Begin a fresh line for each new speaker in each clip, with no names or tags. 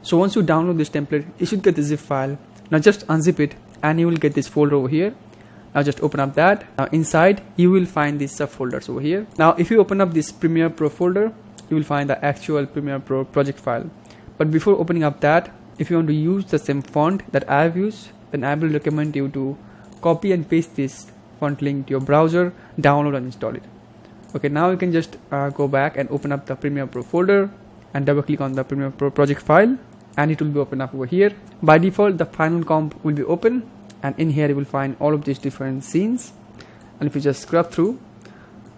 So once you download this template, you should get the zip file. Now just unzip it and you will get this folder over here. Now just open up that. Now inside you will find these subfolders over here. Now if you open up this Premiere Pro folder, you will find the actual Premiere Pro project file. But before opening up that, if you want to use the same font that I have used, then I will recommend you to copy and paste this font link to your browser, download and install it. Okay, now you can just go back and open up the Premiere Pro folder and double click on the Premiere Pro project file, and it will be open up over here. By default, the final comp will be open, and in here you will find all of these different scenes, and if you just scrub through,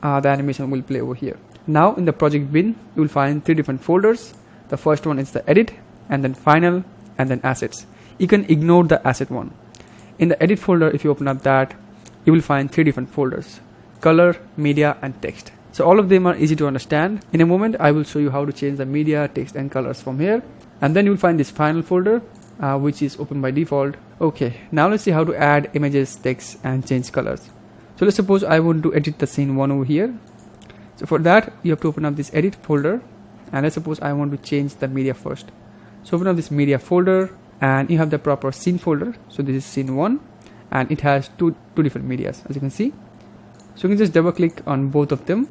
the animation will play over here. Now in the project bin, you will find 3 different folders. The first one is the edit, and then final, and then assets. You can ignore the asset one. In the edit folder, if you open up that, you will find 3 different folders: color, media and text. So all of them are easy to understand. In a moment I will show you how to change the media, text and colors from here, and then you will find this final folder which is open by default. Okay, now let's see how to add images, text and change colors. So let's suppose I want to edit the scene 1 over here. So for that you have to open up this edit folder, and let's suppose I want to change the media first. So open up this media folder and you have the proper scene folder. So this is scene 1 and it has two different medias, as you can see. So you can just double click on both of them,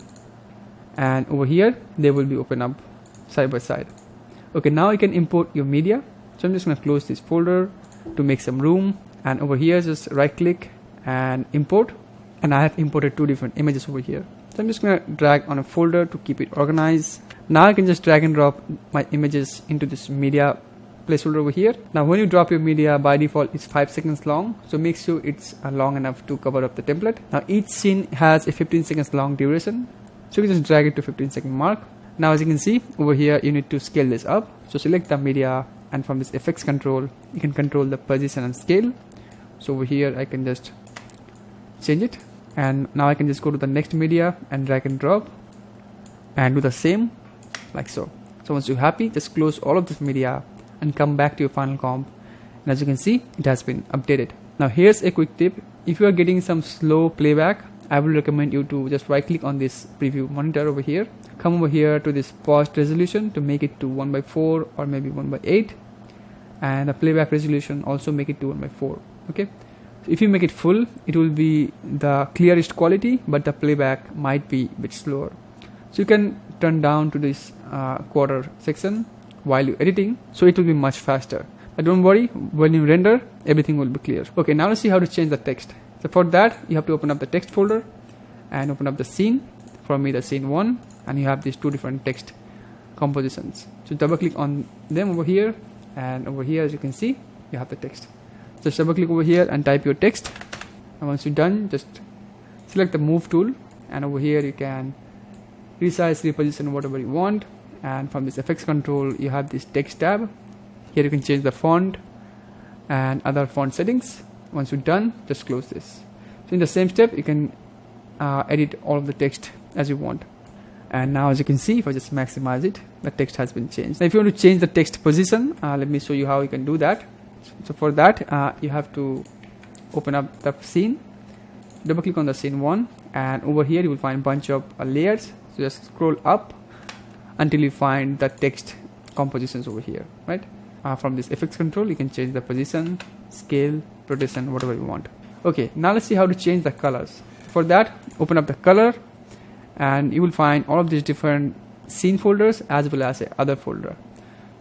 and over here they will be open up side by side. Okay, now you can import your media. So I'm just going to close this folder to make some room, and over here just right click and import, and I have imported 2 different images over here. So I'm just going to drag on a folder to keep it organized. Now I can just drag and drop my images into this media placeholder over here. Now when you drop your media, by default it's 5 seconds long, so make sure it's long enough to cover up the template. Now each scene has a 15 seconds long duration, so you can just drag it to 15-second mark. Now as you can see over here, you need to scale this up. So select the media, and from this effects control you can control the position and scale. So over here I can just change it, and now I can just go to the next media and drag and drop and do the same like so. So once you're happy, just close all of this media and come back to your final comp, and as you can see it has been updated. Now here's a quick tip: if you are getting some slow playback, I will recommend you to just right click on this preview monitor over here, come over here to this paused resolution to make it to 1:4 or maybe 1:8, and the playback resolution also make it to 1:4. Okay, so if you make it full, it will be the clearest quality, but the playback might be a bit slower. So you can turn down to this quarter section while you're editing, so it will be much faster. But don't worry, when you render, everything will be clear. Okay, now let's see how to change the text. So for that you have to open up the text folder and open up the scene, for me the scene 1, and you have these 2 different text compositions. So double click on them over here, and over here as you can see you have the text. Just double click over here and type your text, and once you're done, just select the move tool, and over here you can resize, reposition whatever you want. And from this effects control you have this text tab. Here you can change the font and other font settings. Once you're done, just close this. So in the same step you can edit all of the text as you want. And now as you can see, if I just maximize it, the text has been changed. Now if you want to change the text position, let me show you how you can do that. So for that you have to open up the scene, double click on the scene 1, and over here you will find bunch of layers. So just scroll up until you find the text compositions over here, right? From this effects control you can change the position, scale, rotation, whatever you want. Okay, now let's see how to change the colors. For that, open up the color, and you will find all of these different scene folders as well as a other folder.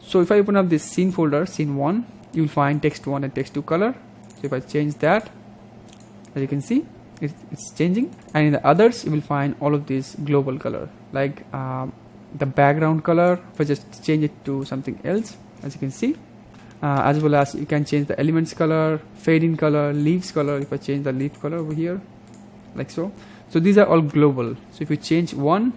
So if I open up this scene folder, scene 1, you will find text 1 and text 2 color. So if I change that, as you can see it's changing, and in the others you will find all of these global color, like the background color. If I just change it to something else, as you can see, as well as you can change the elements color, fade in color, leaves color. If I change the leaf color over here like so, so these are all global. So if you change one,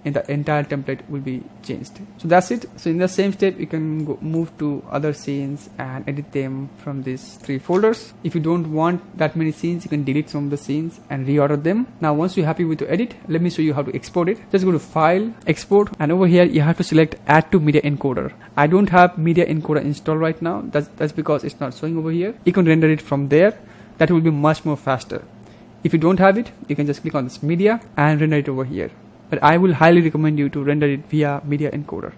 and the entire template will be changed. So that's it. So in the same step you can move to other scenes and edit them from these 3 folders. If you don't want that many scenes, you can delete some of the scenes and reorder them. Now once you're happy with the edit, let me show you how to export it. Just go to File, Export, and over here you have to select Add to Media Encoder. I don't have Media Encoder installed right now. That's because it's not showing over here. You can render it from there. That will be much more faster. If you don't have it, you can just click on this media and render it over here. But I will highly recommend you to render it via Media Encoder.